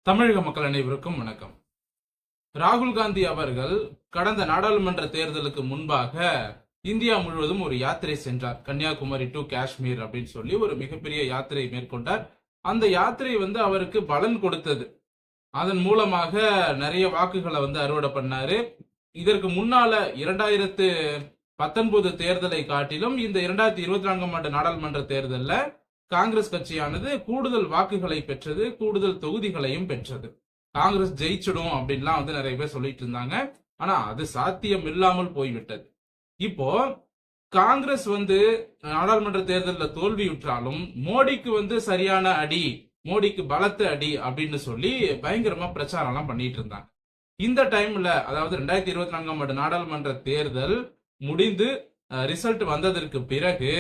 தமிழக மக்கள் அனைவருக்கும் வணக்கம். ராகுல் காந்தி அவர்கள் கடந்த நாடாளுமன்ற தேர்தலுக்கு முன்பாக இந்தியா முழுவதும் ஒரு யாத்திரை சென்றார். கன்னியாகுமரி டு காஷ்மீர் அப்படின்னு சொல்லி ஒரு மிகப்பெரிய யாத்திரை மேற்கொண்டார். அந்த யாத்திரை அவருக்கு பலன் கொடுத்தது. அதன் மூலமாக நிறைய வாக்குகளை அறுவடை பண்ணாரு. இதற்கு முன்னால 2019 தேர்தலை காட்டிலும் இந்த 2024ஆம் ஆண்டு நாடாளுமன்ற தேர்தலில் காங்கிரஸ் கட்சியானது கூடுதல் வாக்குகளை பெற்றது, கூடுதல் தொகுதிகளையும் பெற்றது. காங்கிரஸ் ஜெயிச்சிடும் அப்படின்லாம் நிறைய பேர் சொல்லிட்டு இருந்தாங்க. ஆனா அது சாத்தியம் இல்லாமல் போய்விட்டது. இப்போ காங்கிரஸ் நாடாளுமன்ற தேர்தலில் தோல்வியுற்றாலும் மோடிக்கு சரியான அடி, மோடிக்கு பலத்த அடி அப்படின்னு சொல்லி பயங்கரமா பிரச்சாரம் எல்லாம் பண்ணிட்டு இருந்தாங்க. இந்த டைம்ல அதாவது 2024ஆம் ஆண்டு நாடாளுமன்ற தேர்தல் முடிந்து ரிசல்ட் வந்ததற்கு பிறகு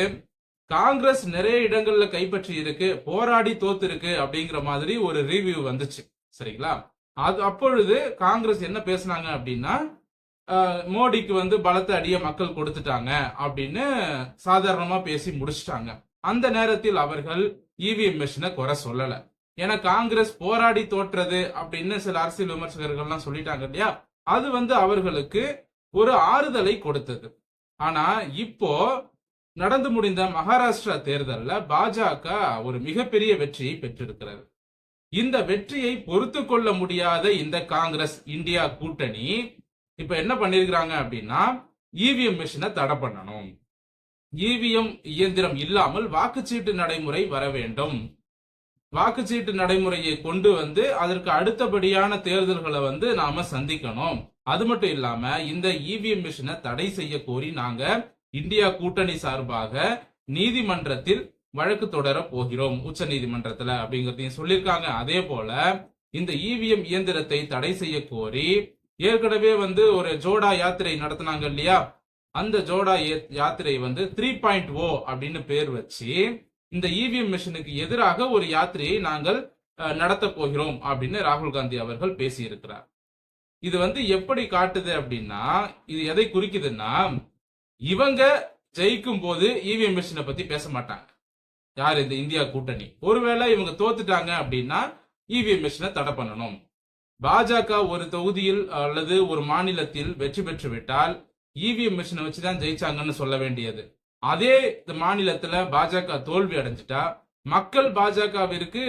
காங்கிரஸ் நிறைய இடங்கள்ல கைப்பற்றி இருக்கு, போராடி தோத்து இருக்கு அப்படிங்கிற மாதிரி ஒரு ரிவ்யூ வந்துச்சு. சரிங்களா? அது அப்பொழுது காங்கிரஸ் என்ன பேசினாங்க அப்படின்னா, மோடிக்கு பலத்த அடிய மக்கள் கொடுத்துட்டாங்க அப்படின்னு சாதாரணமா பேசி முடிச்சிட்டாங்க. அந்த நேரத்தில் அவர்கள் இவிஎம் மிஷினை குறை சொல்லல. ஏன்னா காங்கிரஸ் போராடி தோற்றது அப்படின்னு சில அரசியல் விமர்சகர்கள்லாம் சொல்லிட்டாங்க இல்லையா, அது அவர்களுக்கு ஒரு ஆறுதலை கொடுத்தது. ஆனா இப்போ நடந்து முடிந்த மகாராஷ்டிரா தேர்தலில் பாஜக ஒரு மிகப்பெரிய வெற்றியை பெற்றிருக்கிறது. இந்த வெற்றியை பொறுத்து கொள்ள முடியாத இந்த காங்கிரஸ் இந்தியா கூட்டணி இப்ப என்ன பண்ணிருக்கிறாங்க அப்படின்னா, இவிஎம் மிஷினை தடை பண்ணணும், இவிஎம் இயந்திரம் இல்லாமல் வாக்குச்சீட்டு நடைமுறை வர வேண்டும், வாக்குச்சீட்டு நடைமுறையை கொண்டு அதற்கு அடுத்தபடியான தேர்தல்களை நாம சந்திக்கணும். அது மட்டும் இல்லாம இந்த இவிஎம் மிஷினை தடை செய்ய கோரி நாங்க இந்தியா கூட்டணி சார்பாக நீதிமன்றத்தில் வழக்கு தொடர போகிறோம், உச்ச நீதிமன்றத்துல அப்படிங்கறதையும் சொல்லியிருக்காங்க. அதே போல இந்த இவிஎம் இயந்திரத்தை தடை செய்ய கோரி ஏற்கனவே ஒரு ஜோடா யாத்திரை நடத்தினாங்க இல்லையா, அந்த ஜோடா யாத்திரை 3.0 அப்படின்னு பேர் வச்சு இந்த இவிஎம் மிஷினுக்கு எதிராக ஒரு யாத்திரையை நாங்கள் நடத்த போகிறோம் அப்படின்னு ராகுல் காந்தி அவர்கள் பேசியிருக்கிறார். இது எப்படி காட்டுது அப்படின்னா, இது எதை குறிக்குதுன்னா, இவங்க ஜெயிக்கும் போது இவிஎம் மிஷினை பத்தி பேச மாட்டாங்க. யார்? இந்த இந்தியா கூட்டணி. ஒருவேளை இவங்க தோத்துட்டாங்க அப்படின்னா இவிஎம் மிஷினை தடை பண்ணணும். பாஜக ஒரு தொகுதியில் அல்லது ஒரு மாநிலத்தில் வெற்றி பெற்று விட்டால் இவிஎம் மிஷினை வச்சுதான் ஜெயிச்சாங்கன்னு சொல்ல வேண்டியது. அதே மாநிலத்துல பாஜக தோல்வி அடைஞ்சிட்டா மக்கள் பாஜகவிற்கு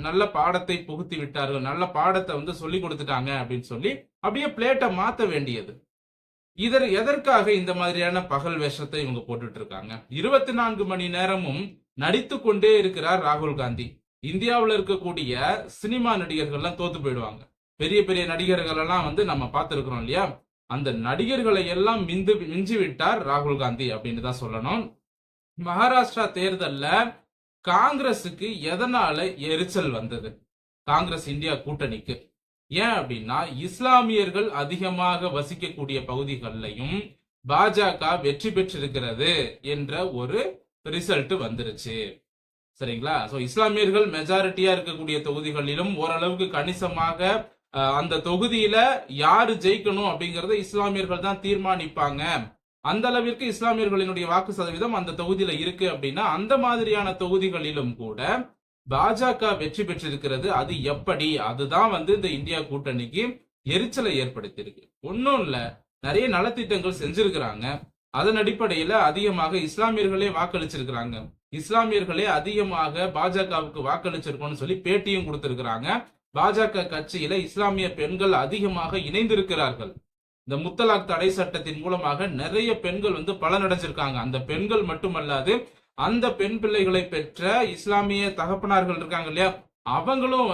நல்ல பாடத்தை புகுத்தி விட்டார்கள், நல்ல பாடத்தை சொல்லி கொடுத்துட்டாங்க அப்படின்னு சொல்லி அப்படியே பிளேட்டை மாத்த வேண்டியது. எதற்காக இந்த மாதிரியான பகல் வேஷத்தை இவங்க போட்டுட்டு இருக்காங்க? 24 மணி நேரமும் நடித்து கொண்டே இருக்கிறார் ராகுல் காந்தி. இந்தியாவில் இருக்கக்கூடிய சினிமா நடிகர்கள்லாம் தோத்து போயிடுவாங்க. பெரிய பெரிய நடிகர்கள் எல்லாம் நம்ம பார்த்திருக்கிறோம் இல்லையா, அந்த நடிகர்களை எல்லாம் மிஞ்சி விட்டார் ராகுல் காந்தி அப்படின்னு தான் சொல்லணும். மகாராஷ்டிரா தேர்தல்ல காங்கிரசுக்கு எதனால எரிச்சல் வந்தது? காங்கிரஸ் இந்தியா கூட்டணிக்கு ஏன் அப்படின்னா, இஸ்லாமியர்கள் அதிகமாக வசிக்கக்கூடிய பகுதிகளிலையும் பாஜக வெற்றி பெற்றிருக்கிறது என்ற ஒரு ரிசல்ட் வந்துருச்சு. சரிங்களா? சோ இஸ்லாமியர்கள் மெஜாரிட்டியா இருக்கக்கூடிய தொகுதிகளிலும் ஓரளவுக்கு கணிசமாக அந்த தொகுதியில யாரு ஜெயிக்கணும் அப்படிங்கறத இஸ்லாமியர்கள் தான் தீர்மானிப்பாங்க. அந்த அளவிற்கு இஸ்லாமியர்களினுடைய வாக்கு சதவீதம் அந்த தொகுதியில இருக்கு அப்படின்னா, அந்த மாதிரியான தொகுதிகளிலும் கூட பாஜக வெற்றி பெற்றிருக்கிறது. அது எப்படி? அதுதான் இந்த இந்தியா கூட்டணிக்கு எரிச்சலை ஏற்படுத்தியிருக்கு. ஒன்னும் இல்ல, நிறைய நலத்திட்டங்கள் செஞ்சிருக்கிறாங்க. அதன் அடிப்படையில அதிகமாக இஸ்லாமியர்களே வாக்களிச்சிருக்கிறாங்க. இஸ்லாமியர்களே அதிகமாக பாஜகவுக்கு வாக்களிச்சிருக்கோம்னு சொல்லி பேட்டியும் கொடுத்திருக்கிறாங்க. பாஜக கட்சியில இஸ்லாமிய பெண்கள் அதிகமாக இணைந்திருக்கிறார்கள். இந்த முத்தலாக் தடை சட்டத்தின் மூலமாக நிறைய பெண்கள் பலனடைஞ்சிருக்காங்க. அந்த பெண்கள் மட்டுமல்லாது அந்த பெண் பிள்ளைகளை பெற்ற இஸ்லாமிய தகப்பனார்கள் இருக்காங்க இல்லையா, அவங்களும்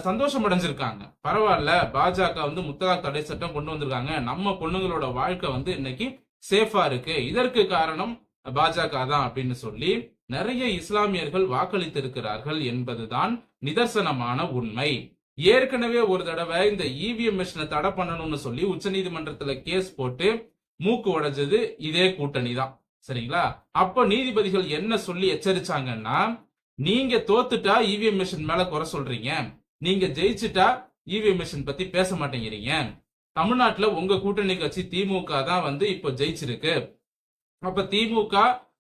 சந்தோஷம் அடைஞ்சிருக்காங்க. பரவாயில்ல, பாஜக முத்தலாக் தடை சட்டம் கொண்டு வந்திருக்காங்க, நம்ம பொண்ணுங்களோட வாழ்க்கை இன்னைக்கு சேஃபா இருக்கு, இதற்கு காரணம் பாஜக தான் அப்படின்னு சொல்லி நிறைய இஸ்லாமியர்கள் வாக்களித்திருக்கிறார்கள் என்பதுதான் நிதர்சனமான உண்மை. ஏற்கனவே ஒரு தடவை இந்த இவிஎம் மிஷினை தடை பண்ணணும்னு சொல்லி உச்சநீதிமன்றத்துல கேஸ் போட்டு மூக்கு உடைஞ்சது இதே கூட்டணி தான். சரிங்களா? அப்ப நீதிபதிகள் என்ன சொல்லி எச்சரிச்சாங்கன்னா, நீங்க தோத்துட்டா இவிஎம் மிஷின் மேல குறை சொல்றீங்க, நீங்க ஜெயிச்சுட்டா இவிஎம் மிஷின் பத்தி பேச மாட்டேங்கிறீங்க. தமிழ்நாட்டுல உங்க கூட்டணி கட்சி திமுக தான் இப்போ ஜெயிச்சிருக்கு. அப்ப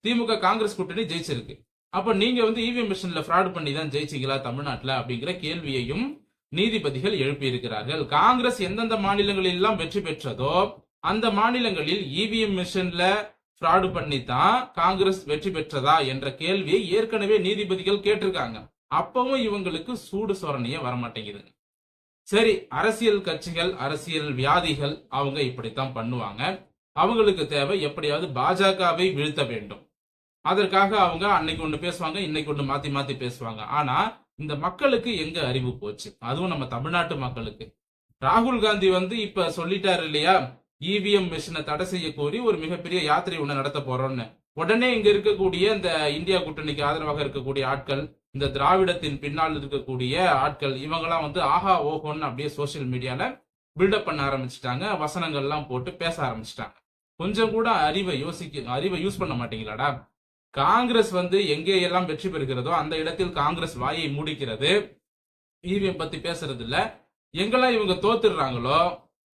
திமுக காங்கிரஸ் கூட்டணி ஜெயிச்சிருக்கு. அப்ப நீங்க இவிஎம் மிஷின்ல ஃப்ராட் பண்ணி தான் ஜெயிச்சீங்களா தமிழ்நாட்டுல அப்படிங்கிற கேள்வியையும் நீதிபதிகள் எழுப்பியிருக்கிறார்கள். காங்கிரஸ் எந்தெந்த மாநிலங்களில் எல்லாம் வெற்றி பெற்றதோ அந்த மாநிலங்களில் இவிஎம் மிஷின்ல ஃப்ராடு பண்ணித்தான் காங்கிரஸ் வெற்றி பெற்றதா என்ற கேள்வியை ஏற்கனவே நீதிபதிகள் கேட்டிருக்காங்க. அப்பவும் இவங்களுக்கு சூடு சொரணையே வரமாட்டேங்குது. சரி, அரசியல் கட்சிகள், அரசியல் வியாதிகள் அவங்க இப்படித்தான் பண்ணுவாங்க. அவங்களுக்கு தேவை எப்படியாவது பாஜகவை வீழ்த்த வேண்டும். அதற்காக அவங்க அன்னைக்கு ஒண்ணு பேசுவாங்க, இன்னைக்கு ஒண்ணு மாத்தி மாத்தி பேசுவாங்க. ஆனா இந்த மக்களுக்கு எங்க அறிவு போச்சு? அதுவும் நம்ம தமிழ்நாட்டு மக்களுக்கு. ராகுல் காந்தி இப்ப சொல்லிட்டாரு இல்லையா, இவிஎம் மிஷினை தடை செய்ய கோரி ஒரு மிகப்பெரிய யாத்திரை ஒண்ணு நடத்த போறோம்னு. உடனே இங்க இருக்கக்கூடிய இந்த இந்தியா கூட்டணிக்கு ஆதரவாக இருக்கக்கூடிய ஆட்கள், இந்த திராவிடத்தின் பின்னால் இருக்கக்கூடிய ஆட்கள், இவங்கெல்லாம் ஆஹா ஓஹோன்னு அப்படியே சோசியல் மீடியால பில்டப் பண்ண ஆரம்பிச்சுட்டாங்க. வசனங்கள்லாம் போட்டு பேச ஆரம்பிச்சிட்டாங்க. கொஞ்சம் கூட அறிவை யூஸ் பண்ண மாட்டீங்களாடா? காங்கிரஸ் எங்கே எல்லாம் வெற்றி பெறுகிறதோ அந்த இடத்தில் காங்கிரஸ் வாயை மூடிக்கிறது. இவிஎம் பத்தி பேசுறது இல்ல. எங்கெல்லாம் இவங்க தோத்துடுறாங்களோ,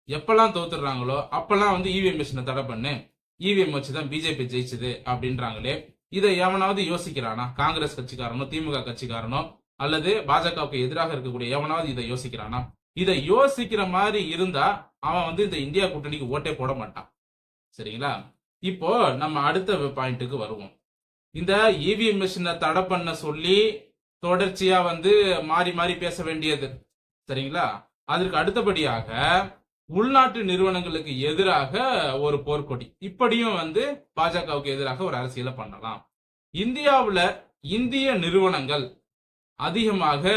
எப்பெல்லாம் தோத்துடுறாங்களோ அப்பெல்லாம் இவிஎம் மிஷினை தடை பண்ணு, இவிஎம் வச்சுதான் பிஜேபி ஜெயிச்சது அப்படின்றாங்களே. இதை எவனாவது யோசிக்கிறானா? காங்கிரஸ் கட்சிக்காரனோ, திமுக கட்சிக்காரனோ, அல்லது பாஜகவுக்கு எதிராக இருக்கக்கூடிய எவனாவது இதை யோசிக்கிறானா? இதை யோசிக்கிற மாதிரி இருந்தா அவன் இந்த இந்தியா கூட்டணிக்கு ஓட்டே போட மாட்டான். சரிங்களா? இப்போ நம்ம அடுத்த பாயிண்ட்டுக்கு வருவோம். இந்த இவிஎம் மிஷினை தடை பண்ண சொல்லி தொடர்ச்சியா மாறி மாறி பேச வேண்டியது. சரிங்களா? அதற்கு அடுத்தபடியாக உள்நாட்டு நிறுவனங்களுக்கு எதிராக ஒரு போர்க்கொடி, இப்படியும் பாஜகவுக்கு எதிராக ஒரு அரசியலை பண்ணலாம். இந்தியாவுல இந்திய நிறுவனங்கள் அதிகமாக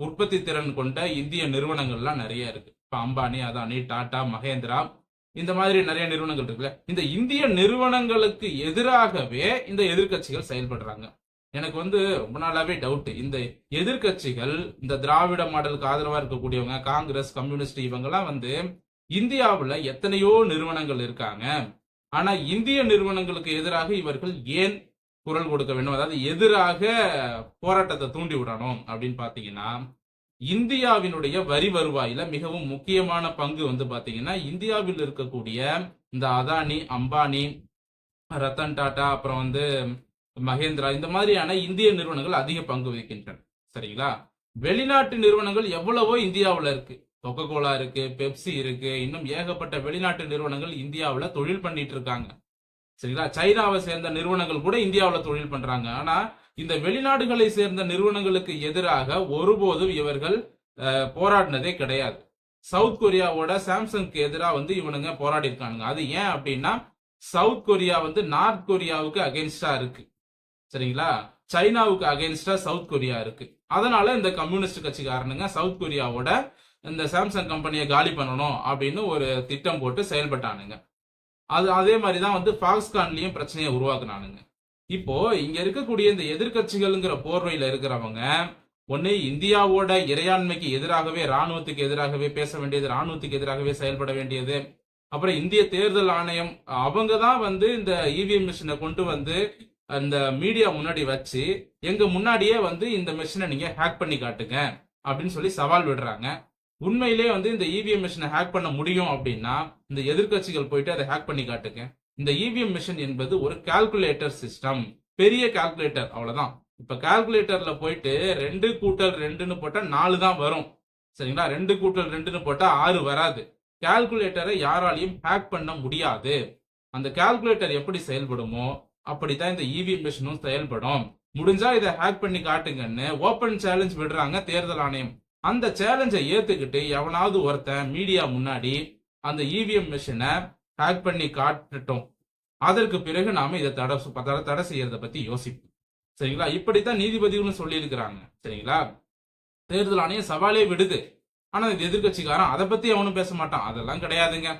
உற்பத்தி திறன் கொண்ட இந்திய நிறுவனங்கள்லாம் நிறைய இருக்கு. இப்ப அம்பானி, அதானி, டாடா, மகேந்திரா, இந்த மாதிரி நிறைய நிறுவனங்கள் இருக்குல்ல. இந்த இந்திய நிறுவனங்களுக்கு எதிராகவே இந்த எதிர்கட்சிகள் செயல்படுறாங்க. எனக்கு ரொம்ப நாளாவே டவுட், இந்த எதிர்கட்சிகள், இந்த திராவிட மாடலுக்கு ஆதரவா இருக்கக்கூடியவங்க, காங்கிரஸ், கம்யூனிஸ்ட், இவங்கெல்லாம் இந்தியாவுல எத்தனையோ நிறுவனங்கள் இருக்காங்க. ஆனா இந்திய நிறுவனங்களுக்கு எதிராக இவர்கள் ஏன் குரல் கொடுக்க வேண்டும், அதாவது எதிராக போராட்டத்தை தூண்டி விடணும் அப்படின்னு பாத்தீங்கன்னா, இந்தியாவினுடைய வரி வருவாயில மிகவும் முக்கியமான பங்கு பாத்தீங்கன்னா இந்தியாவில் இருக்கக்கூடிய இந்த அதானி, அம்பானி, ரத்தன் டாடா, அப்புறம் மகேந்திரா, இந்த மாதிரியான இந்திய நிறுவனங்கள் அதிக பங்கு வகிக்கின்றன. சரிங்களா? வெளிநாட்டு நிறுவனங்கள் எவ்வளவோ இந்தியாவுல இருக்கு. கொக்கோ கோலா இருக்கு, பெப்சி இருக்கு, இன்னும் ஏகப்பட்ட வெளிநாட்டு நிறுவனங்கள் இந்தியாவுல தொழில் பண்ணிட்டு இருக்காங்க. சரிங்களா? சைனாவை சேர்ந்த நிறுவனங்கள் கூட இந்தியாவுல தொழில் பண்றாங்க. ஆனா இந்த வெளிநாடுகளை சேர்ந்த நிறுவனங்களுக்கு எதிராக ஒருபோதும் இவர்கள் போராடினதே கிடையாது. சவுத் கொரியாவோட சாம்சங்க்கு எதிராக இவனுங்க போராடி இருக்கானுங்க. அது ஏன் அப்படின்னா, சவுத் கொரியா நார்த் கொரியாவுக்கு அகேன்ஸ்டா இருக்கு. சரிங்களா? சைனாவுக்கு அகேன்ஸ்டா சவுத் கொரியா இருக்கு. அதனால இந்த கம்யூனிஸ்ட் கட்சிக்காரனுங்க சவுத் கொரியாவோட இந்த சாம்சங் கம்பெனியை காலி பண்ணணும் அப்படின்னு ஒரு திட்டம் போட்டு செயல்பட்டானுங்க. அதே மாதிரிதான் பாக்ஸ்கான்லயும் பிரச்சனையை உருவாக்குனானுங்க. இப்போ இங்க இருக்கக்கூடிய இந்த எதிர்கட்சிகள்ங்கிற போர்வையில இருக்கிறவங்க ஒன்னு இந்தியாவோட இறையாண்மைக்கு எதிராகவே, ராணுவத்துக்கு எதிராகவே பேச வேண்டியது, ராணுவத்துக்கு எதிராகவே செயல்பட வேண்டியது. அப்புறம் இந்திய தேர்தல் ஆணையம் அவங்க தான் இந்த இவிஎம் மிஷினை கொண்டு அந்த மீடியா முன்னாடி வச்சு எங்க முன்னாடியே இந்த மிஷினை நீங்க ஹேக் பண்ணி காட்டுங்க அப்படின்னு சொல்லி சவால் விடுறாங்க. உண்மையிலே இந்த இவிஎம் மிஷினை ஹேக் பண்ண முடியும் அப்படின்னா இந்த எதிர்கட்சிகள் போயிட்டு அதை ஹேக் பண்ணி காட்டுங்க. இந்த இவிஎம் மிஷின் என்பது ஒரு கால்குலேட்டர் சிஸ்டம், பெரிய கால்குலேட்டர், அவ்வளவுதான். இப்ப கால்குலேட்டர்ல போயிட்டு 2 கூட்டல் 2ன்னு போட்டா 4 தான் வரும். சரிங்களா? 2 கூட்டல் 2ன்னு போட்டா 6 வராது. கால்குலேட்டரை யாராலையும் ஹேக் பண்ண முடியாது. அந்த கால்குலேட்டர் எப்படி செயல்படுமோ அப்படித்தான் இந்த இவிஎம் மிஷினும் செயல்படும். முடிஞ்சா இதை ஹேக் பண்ணி காட்டுங்கன்னு ஓபன் சேலஞ்ச் விடுறாங்க தேர்தல் ஆணையம். அந்த சேலஞ்சை ஏத்துக்கிட்டு எவனாவது ஒருத்தன் மீடியா முன்னாடி அந்த இவிஎம் மிஷினை ஹேக் பண்ணி காட்டட்டும், அதற்கு பிறகு நாம இதை தடை செய்யறத பத்தி யோசிப்போம். சரிங்களா? இப்படித்தான் நீதிபதிகளும் சொல்லி இருக்கிறாங்க. சரிங்களா? தேர்தல் ஆணையம் சவாலே விடுது. ஆனா இந்த எதிர்கட்சிக்காரன் அதை பத்தி அவனும் பேச மாட்டான். அதெல்லாம் கிடையாதுங்க.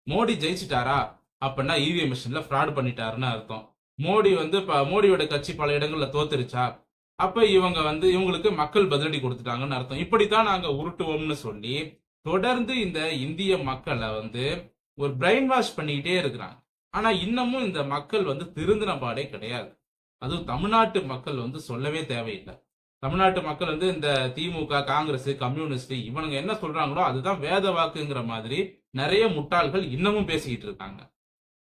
மோடி ஜெயிச்சிட்டாரா அப்படின்னா இவிஎம் மிஷின்ல ஃப்ராட் பண்ணிட்டாருன்னு அர்த்தம். மோடி மோடியோட கட்சி பல இடங்கள்ல தோத்துருச்சா, அப்ப இவங்க இவங்களுக்கு மக்கள் பதிலடி கொடுத்துட்டாங்கன்னு அர்த்தம். இப்படித்தான் நாங்க உருட்டுவோம்னு சொல்லி தொடர்ந்து இந்த இந்திய மக்களை ஒரு பிரெயின் வாஷ் பண்ணிக்கிட்டே இருக்கிறாங்க. ஆனா இன்னமும் இந்த மக்கள் திருந்தின பாடே கிடையாது. அதுவும் தமிழ்நாட்டு மக்கள் சொல்லவே தேவையில்லை. தமிழ்நாட்டு மக்கள் இந்த திமுக, காங்கிரஸ், கம்யூனிஸ்ட் இவனுங்க என்ன சொல்றாங்களோ அதுதான் வேத வாக்குங்கிற மாதிரி நிறைய முட்டாள்கள் இன்னமும் பேசிக்கிட்டு இருக்காங்க.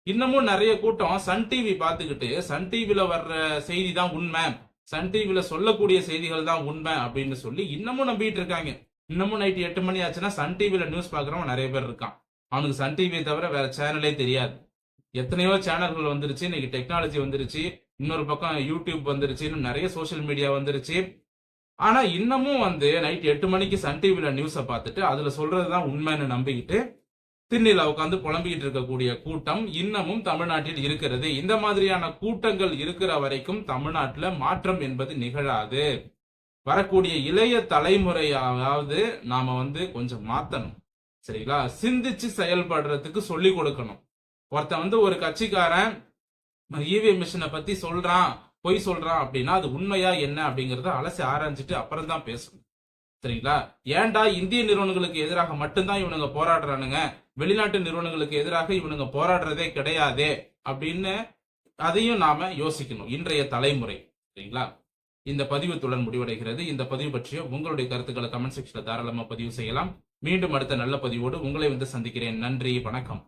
இன்னமும் நிறைய கூட்டம் சன் டிவி பார்த்துக்கிட்டு சன் டிவில வர்ற செய்தி தான் உண்மை, சன் டிவில சொல்லக்கூடிய செய்திகள் தான் உண்மை அப்படின்னு சொல்லி இன்னமும் நம்பிட்டு இருக்காங்க. இன்னமும் நைட் 8 மணி ஆச்சுன்னா சன் டிவில நியூஸ் பாக்குறவன் நிறைய பேர் இருக்கான். அவனுக்கு சன் டிவியை தவிர வேற சேனலே தெரியாது. எத்தனையோ சேனல்கள் வந்துருச்சு, இன்னைக்கு டெக்னாலஜி வந்துருச்சு, இன்னொரு பக்கம் யூடியூப் வந்துருச்சு, இன்னும் நிறைய சோசியல் மீடியா வந்துருச்சு. ஆனா இன்னமும் நைட் 8 மணிக்கு சன் டிவில நியூஸை பார்த்துட்டு அதுல சொல்றதுதான் உண்மைன்னு நம்பிக்கிட்டு திண்ணில உட்காந்து புலம்பிக்கிட்டு இருக்கக்கூடிய கூட்டம் இன்னமும் தமிழ்நாட்டில் இருக்கிறது. இந்த மாதிரியான கூட்டங்கள் இருக்கிற வரைக்கும் தமிழ்நாட்டுல மாற்றம் என்பது நிகழாது. வரக்கூடிய இளைய தலைமுறையாவது நாம கொஞ்சம் மாத்தணும். சரிங்களா? சிந்திச்சு செயல்படுறதுக்கு சொல்லி கொடுக்கணும். ஒருத்தன் ஒரு கட்சிக்காரன் இவிஎம் மிஷினை பத்தி சொல்றான், பொய் சொல்றான் அப்படின்னா அது உண்மையா என்ன அப்படிங்கறத அலசி ஆராய்ஞ்சிட்டு அப்புறம் தான் பேசணும். சரிங்களா? ஏன்டா இந்திய நிறுவனங்களுக்கு எதிராக மட்டும்தான் இவனுங்க போராடுறானுங்க, வெளிநாட்டு நிறுவனங்களுக்கு எதிராக இவனுங்க போராடுறதே கிடையாதே அப்படின்னு அதையும் நாம யோசிக்கணும் இன்றைய தலைமுறை. சரிங்களா? இந்த பதிவுத்துடன் முடிவடைகிறது. இந்த பதிவு பற்றிய உங்களுடைய கருத்துக்களை கமெண்ட் செக்ஷன்ல தாராளமா பதிவு செய்யலாம். மீண்டும் அடுத்த நல்ல பதிவோடு உங்களை சந்திக்கிறேன். நன்றி, வணக்கம்.